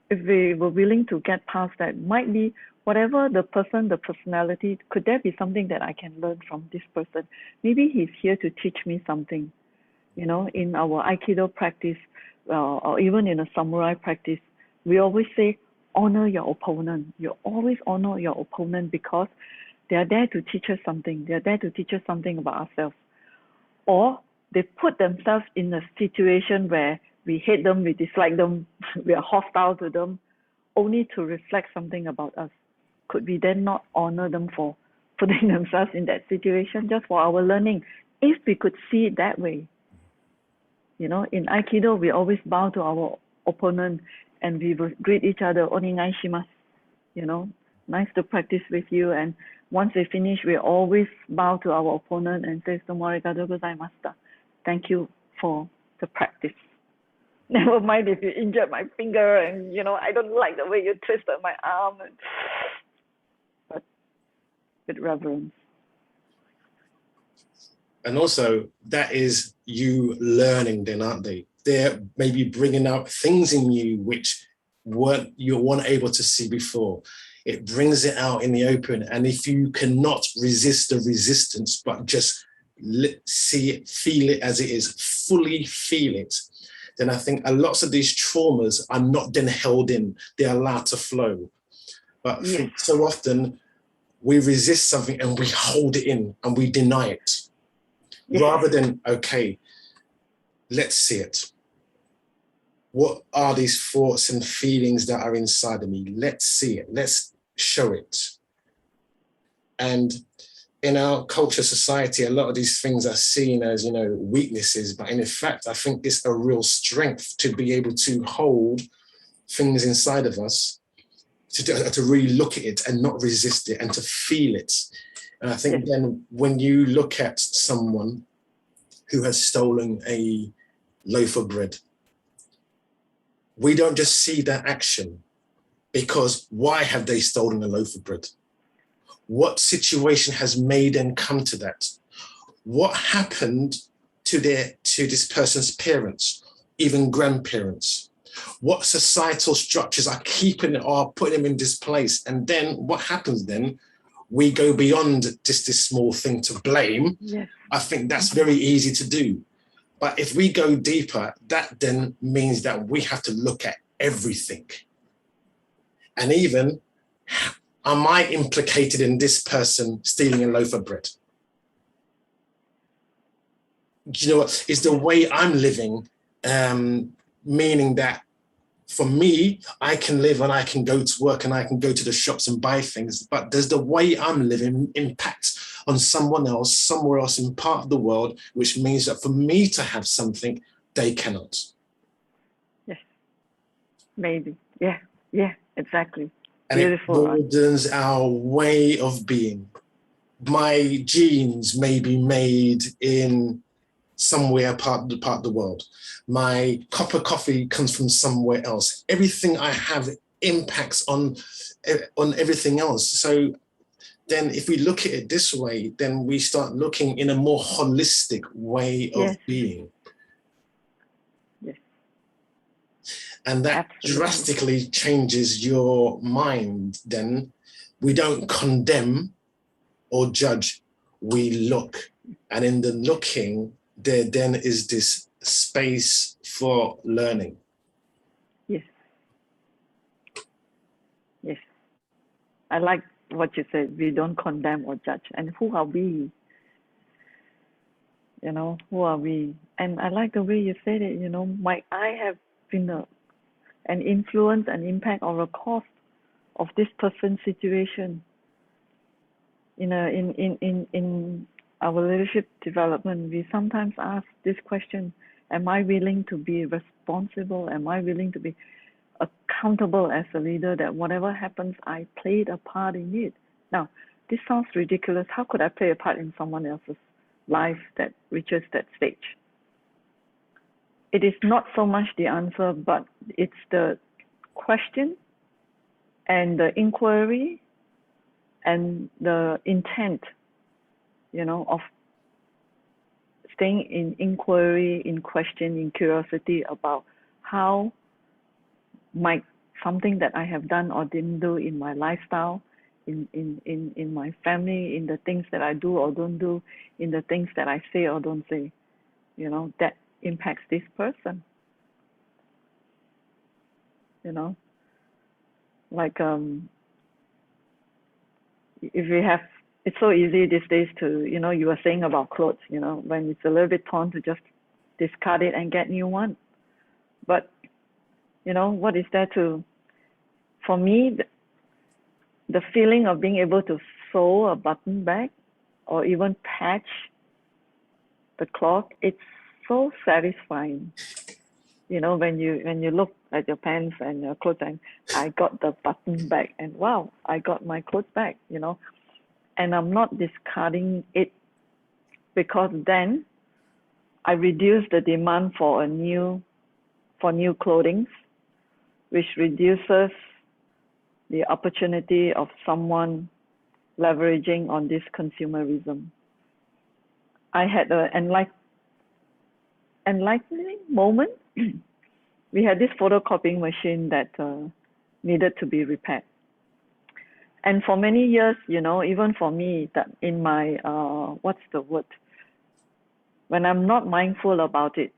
if we were willing to get past that, might be whatever the personality, could there be something that I can learn from this person? Maybe he's here to teach me something. In our Aikido practice, or even in a samurai practice, we always say, honor your opponent. You always honor your opponent because they are there to teach us something. They are there to teach us something about ourselves. Or they put themselves in a situation where we hate them, we dislike them, we are hostile to them, only to reflect something about us. Could we then not honor them for putting themselves in that situation just for our learning? If we could see it that way. In Aikido, we always bow to our opponent and we will greet each other, onegai shimasu. Nice to practice with you. And once we finish, we always bow to our opponent and say, "Domo arigatou gozaimashita." Thank you for the practice. Never mind if you injured my finger and, I don't like the way you twisted my arm. But with reverence. And also, that is you learning then, aren't they? They're maybe bringing out things in you which you weren't able to see before. It brings it out in the open. And if you cannot resist the resistance, but just see it, feel it as it is, fully feel it, then I think lots of these traumas are not then held in. They're allowed to flow. But I think so often we resist something and we hold it in and we deny it. Rather than, okay, let's see it. What are these thoughts and feelings that are inside of me? Let's see it. Let's show it. And in our culture, society, a lot of these things are seen as, weaknesses. But in fact, I think it's a real strength to be able to hold things inside of us, to really look at it and not resist it and to feel it. And I think then when you look at someone who has stolen a loaf of bread, we don't just see that action because why have they stolen a loaf of bread? What situation has made them come to that? What happened to this person's parents, even grandparents? What societal structures are keeping it or putting them in this place? And then what happens then? We go beyond just this small thing to blame. Yes. I think that's very easy to do. But if we go deeper, that then means that we have to look at everything. And even, am I implicated in this person stealing a loaf of bread? Do you know what? Is the way I'm living, meaning that for me, I can live and I can go to work and I can go to the shops and buy things, but does the way I'm living impact on someone else, somewhere else in part of the world, which means that for me to have something, they cannot? Yes, maybe. Yeah, exactly. And beautiful. It broadens our way of being. My genes may be made in somewhere part of the world. My cup of coffee comes from somewhere else. Everything I have impacts on everything else. So then if we look at it this way, then we start looking in a more holistic way of being. Yes. And that Absolutely. drastically changes your mind. Then we don't condemn or judge, we look. And in the looking, there then is this space for learning. Yes. Yes. I like what you said. We don't condemn or judge. And who are we? You know, who are we? And I like the way you said it. You know, I have been an influence, an impact, or a cause of this person's situation. In our leadership development, we sometimes ask this question: am I willing to be responsible? Am I willing to be accountable as a leader, that whatever happens, I played a part in it? Now, this sounds ridiculous. How could I play a part in someone else's life that reaches that stage? It is not so much the answer, but it's the question and the inquiry and the intent, you know, of staying in inquiry, in question, in curiosity about how might something that I have done or didn't do in my lifestyle, in my family, in the things that I do or don't do, in the things that I say or don't say, you know, that impacts this person. You know, like if we have, it's so easy these days to, you know, you were saying about clothes, you know, when it's a little bit torn, to just discard it and get new one. But, you know, what is there to, for me, the feeling of being able to sew a button back or even patch the cloth, it's so satisfying. You know, when you look at your pants and your clothes and I got the button back and wow, I got my clothes back, you know, and I'm not discarding it, because then I reduce the demand for new clothing, which reduces the opportunity of someone leveraging on this consumerism. I had an enlightening moment. We had this photocopying machine that needed to be repaired. And for many years, you know, even for me, that in my, what's the word? When I'm not mindful about it,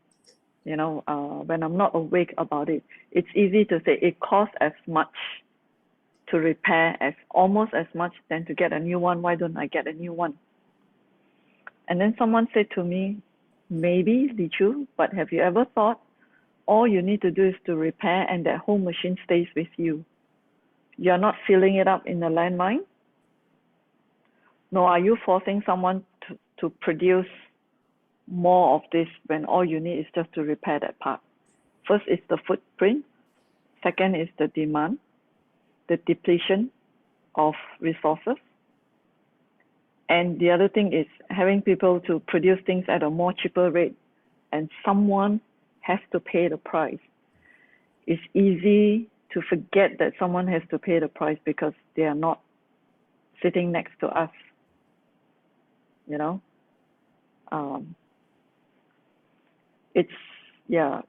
you know, when I'm not awake about it, it's easy to say it costs as much to repair as almost as much than to get a new one. Why don't I get a new one? And then someone said to me, maybe, LiiChu, but have you ever thought all you need to do is to repair and that whole machine stays with you? You're not filling it up in a landmine? Nor are you forcing someone to produce more of this when all you need is just to repair that part. First is the footprint. Second is the demand, the depletion of resources. And the other thing is having people to produce things at a more cheaper rate, and someone has to pay the price. It's easy to forget that someone has to pay the price because they are not sitting next to us, you know.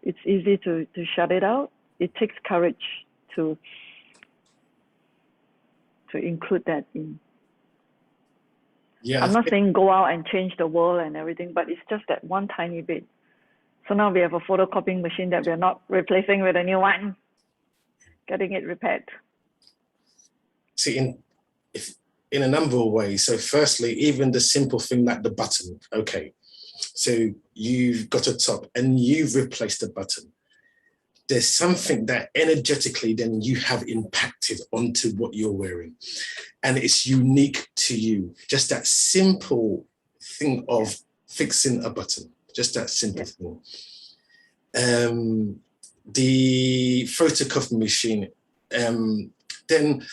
It's easy to shut it out. It takes courage to include that in. Yeah, I'm not saying go out and change the world and everything, but it's just that one tiny bit. So now we have a photocopying machine that we're not replacing with a new one, getting it repaired. See, in a number of ways. So firstly, even the simple thing like the button, okay. So you've got a top and you've replaced the button. There's something that energetically then you have impacted onto what you're wearing. And it's unique to you. Just that simple thing of fixing a button, just that simple thing. The photocopy machine, then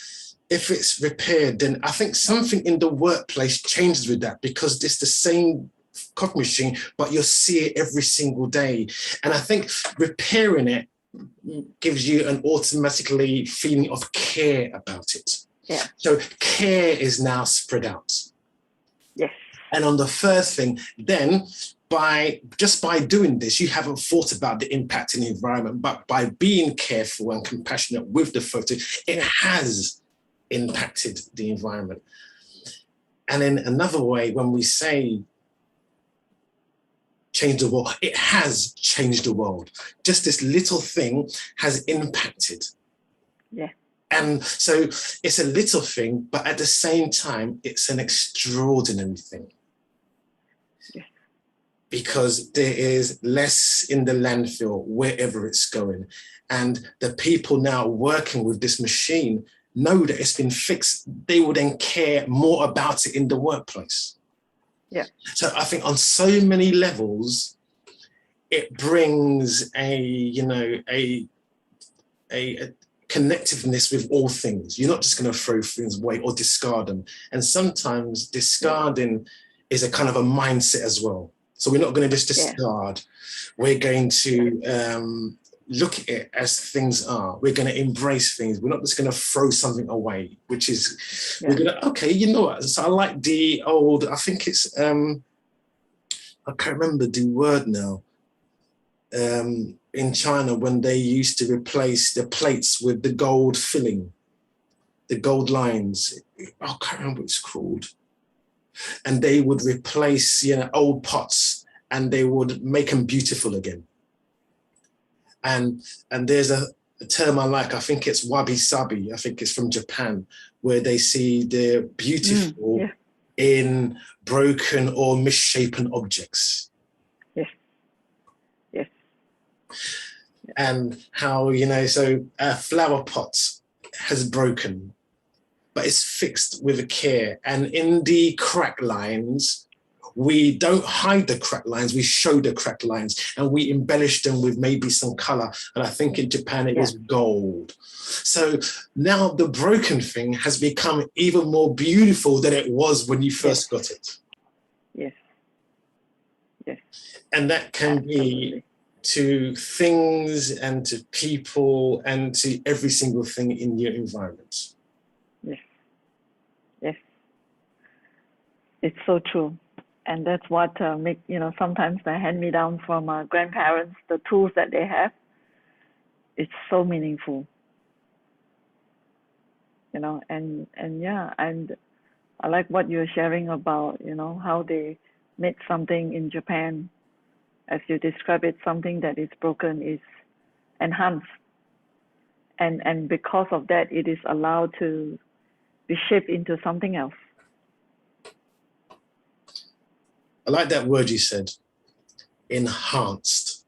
if it's repaired, then I think something in the workplace changes with that, because it's the same copy machine, but you'll see it every single day. And I think repairing it gives you an automatically feeling of care about it. Yeah. So care is now spread out. Yes. And on the first thing, then just by doing this, you haven't thought about the impact in the environment, but by being careful and compassionate with the photo, it has impacted the environment. And in another way, when we say change the world, it has changed the world. Just this little thing has impacted. Yeah. And so it's a little thing, but at the same time, it's an extraordinary thing. Yeah. Because there is less in the landfill wherever it's going. And the people now working with this machine know that it's been fixed. They will then care more about it in the workplace. Yeah. So I think on so many levels, it brings a connectiveness with all things. You're not just going to throw things away or discard them. And sometimes discarding is a kind of a mindset as well. So we're not going to just discard. We're going to look at it as things are. We're going to embrace things. We're not just going to throw something away, which is, we're going to, okay, you know what? So I like the old, I think it's, I can't remember the word now. In China, when they used to replace the plates with the gold filling, the gold lines, I can't remember what it's called. And they would replace, old pots, and they would make them beautiful again. And there's a term I like, I think it's wabi-sabi, I think it's from Japan, where they see the beautiful in broken or misshapen objects. Yes. Yes. And how, so a flower pot has broken, but it's fixed with a care. And in the crack lines, we don't hide the crack lines, we show the crack lines, and we embellish them with maybe some color. And I think in Japan, it was gold. So now the broken thing has become even more beautiful than it was when you first got it. Yes. Yes. And that can be to things and to people and to every single thing in your environment. Yes. Yes. It's so true. And that's what sometimes the hand-me-down from grandparents, the tools that they have, it's so meaningful. And I like what you're sharing about, how they made something in Japan, as you describe it, something that is broken is enhanced. And because of that, it is allowed to be shaped into something else. I like that word you said, enhanced.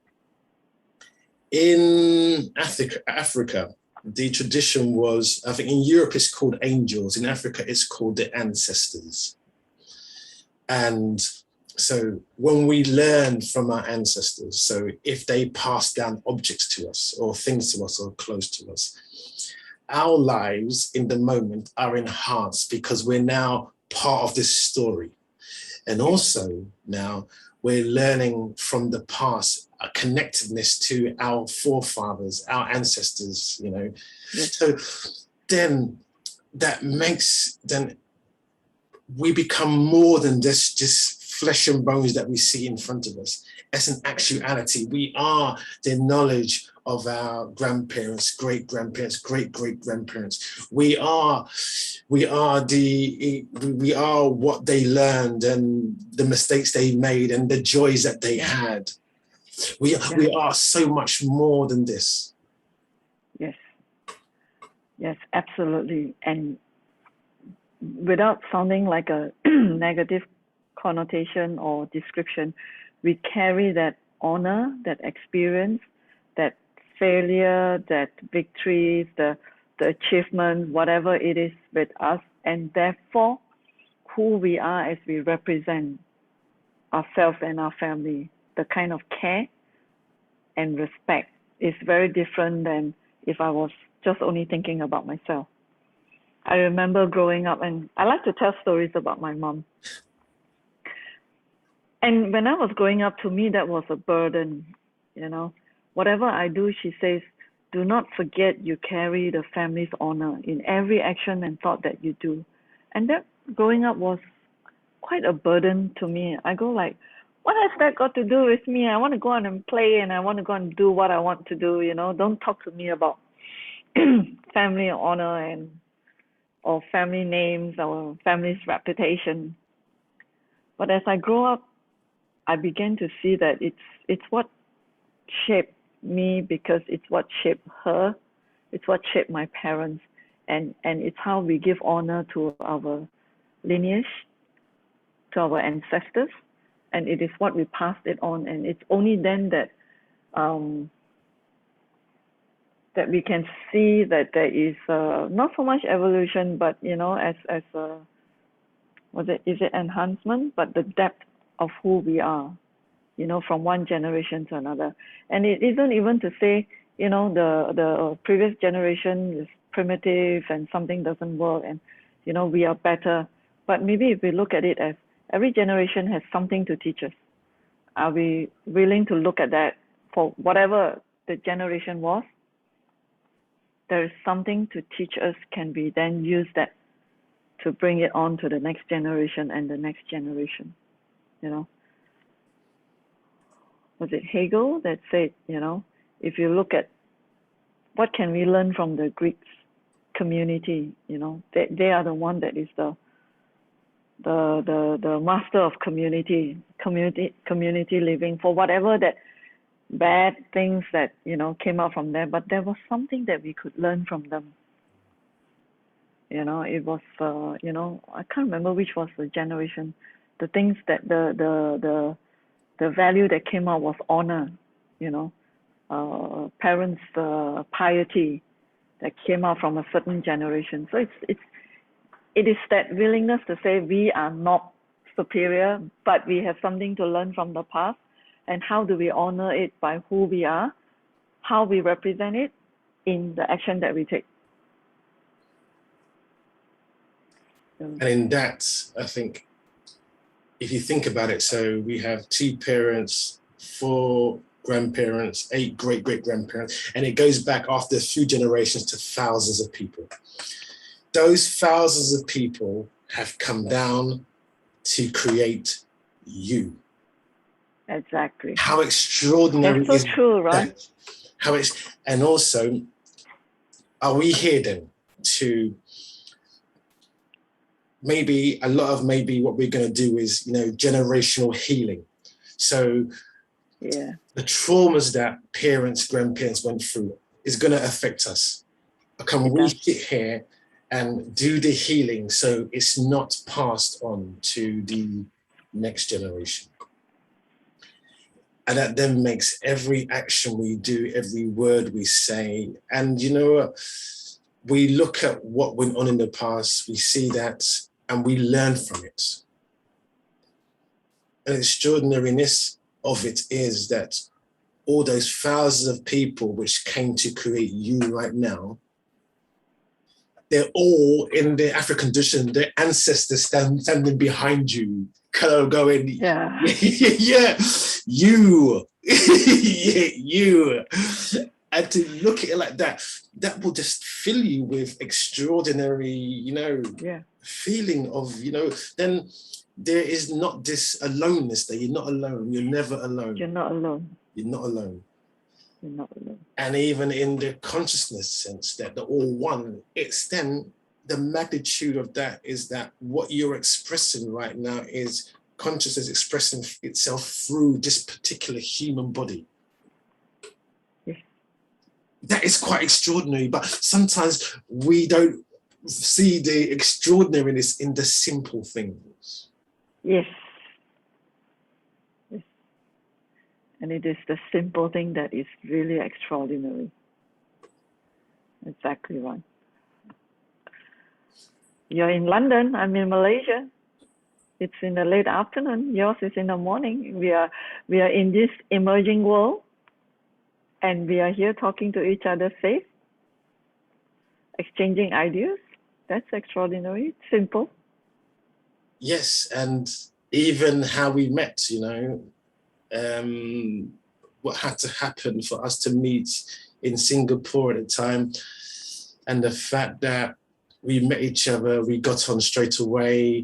In Africa, the tradition was, I think in Europe it's called angels, in Africa it's called the ancestors. And so when we learn from our ancestors, so if they pass down objects to us or things to us or close to us, our lives in the moment are enhanced because we're now part of this story. And also now we're learning from the past, a connectedness to our forefathers, our ancestors, So then that makes, then we become more than just flesh and bones that we see in front of us. As an actuality, we are the knowledge of our grandparents, great-grandparents, great-great-grandparents. We are what they learned and the mistakes they made and the joys that they had. We are so much more than this. Yes. Yes, absolutely. And without sounding like a negative connotation or description, we carry that honor, that experience, that failure, that victories, the achievement, whatever it is with us, and therefore who we are as we represent ourselves and our family, the kind of care and respect is very different than if I was just only thinking about myself. I remember growing up, and I like to tell stories about my mom. And when I was growing up, to me, that was a burden, Whatever I do, she says, do not forget you carry the family's honor in every action and thought that you do. And that growing up was quite a burden to me. I go like, what has that got to do with me? I want to go on and play, and I want to go and do what I want to do. Don't talk to me about family honor or family names or family's reputation. But as I grow up, I began to see that it's what shaped me, because it's what shaped her, it's what shaped my parents, and it's how we give honor to our lineage, to our ancestors, and it is what we passed it on. And it's only then that that we can see that there is not so much evolution, but as is it enhancement, but the depth of who we are, from one generation to another. And it isn't even to say, the previous generation is primitive and something doesn't work, and we are better. But maybe if we look at it as every generation has something to teach us, are we willing to look at that? For whatever the generation was, there is something to teach us. Can we then use that to bring it on to the next generation and the next generation? Was it Hegel that said, if you look at what can we learn from the Greeks community, they are the one that is the master of community living, for whatever that bad things that came out from there, but there was something that we could learn from them. It was I can't remember which was the generation. The things that the value that came out was honor, parents piety that came out from a certain generation. So it is that willingness to say we are not superior, but we have something to learn from the past, and how do we honor it by who we are, how we represent it in the action that we take. And in that, I think, if you think about it, so we have 2 parents, 4 grandparents, 8 great-great-grandparents, and it goes back after a few generations to thousands of people. Those thousands of people have come down to create you. Exactly. How extraordinary That's so true, right? And also, are we here then to maybe what we're going to do is, generational healing. So the traumas that parents, grandparents went through is going to affect us. Can we sit here and do the healing so it's not passed on to the next generation? And that then makes every action we do, every word we say, and we look at what went on in the past, we see that, and we learn from it. And the extraordinariness of it is that all those thousands of people which came to create you right now, they're all in their African tradition, their ancestors standing behind you, kind of going, yeah, you, you. And to look at it like that, that will just fill you with extraordinary, feeling of, then there is not this aloneness there. You're not alone. You're never alone. You're not alone. You're not alone. You're not alone. And even in the consciousness sense that they're all one, it's then the magnitude of that is that what you're expressing right now is consciousness expressing itself through this particular human body. Yes. That is quite extraordinary, but sometimes we don't see the extraordinariness in the simple things. Yes. Yes. And it is the simple thing that is really extraordinary. Exactly right. You're in London, I'm in Malaysia. It's in the late afternoon, yours is in the morning. We are in this emerging world, and we are here talking to each other face, exchanging ideas. That's extraordinary. It's simple. Yes, and even how we met, what had to happen for us to meet in Singapore at the time, and the fact that we met each other, we got on straight away.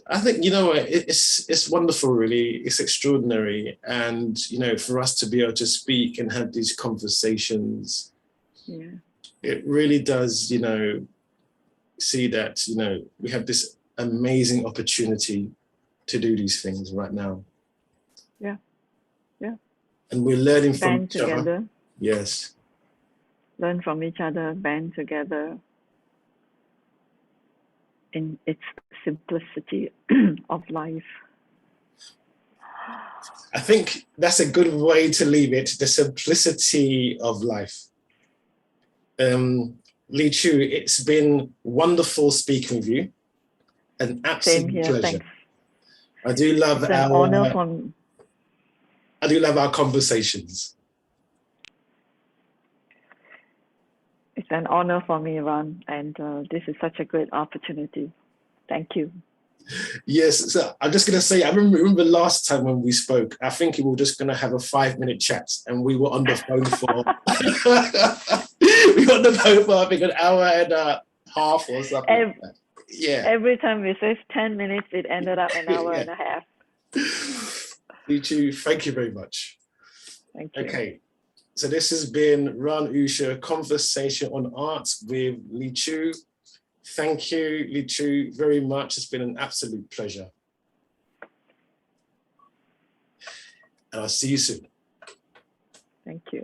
I think, it's wonderful, really. It's extraordinary. And, for us to be able to speak and have these conversations, it really does, see that, we have this amazing opportunity to do these things right now. Yeah. And we're learning from Band each other. together. Yes. Learn from each other, band together in its simplicity of life. I think that's a good way to leave it, the simplicity of life. LiiChu, it's been wonderful speaking with you. An absolute Same here, pleasure. thanks. I do love It's an honor for me. I do love our conversations. It's an honor for me, Ron, and this is such a great opportunity. Thank you. Yes, so I'm just going to say, I remember last time when we spoke, I think we were just going to have a 5-minute chat, and we were on the phone for we were on the phone for I think an hour and a half or something. Like that. Yeah. Every time we say 10 minutes, it ended up an hour and a half. LiiChu, thank you very much. Thank you. Okay, so this has been Ron Usha, Conversation on Art with LiiChu. Thank you, LiiChu, very much. It's been an absolute pleasure. And I'll see you soon. Thank you.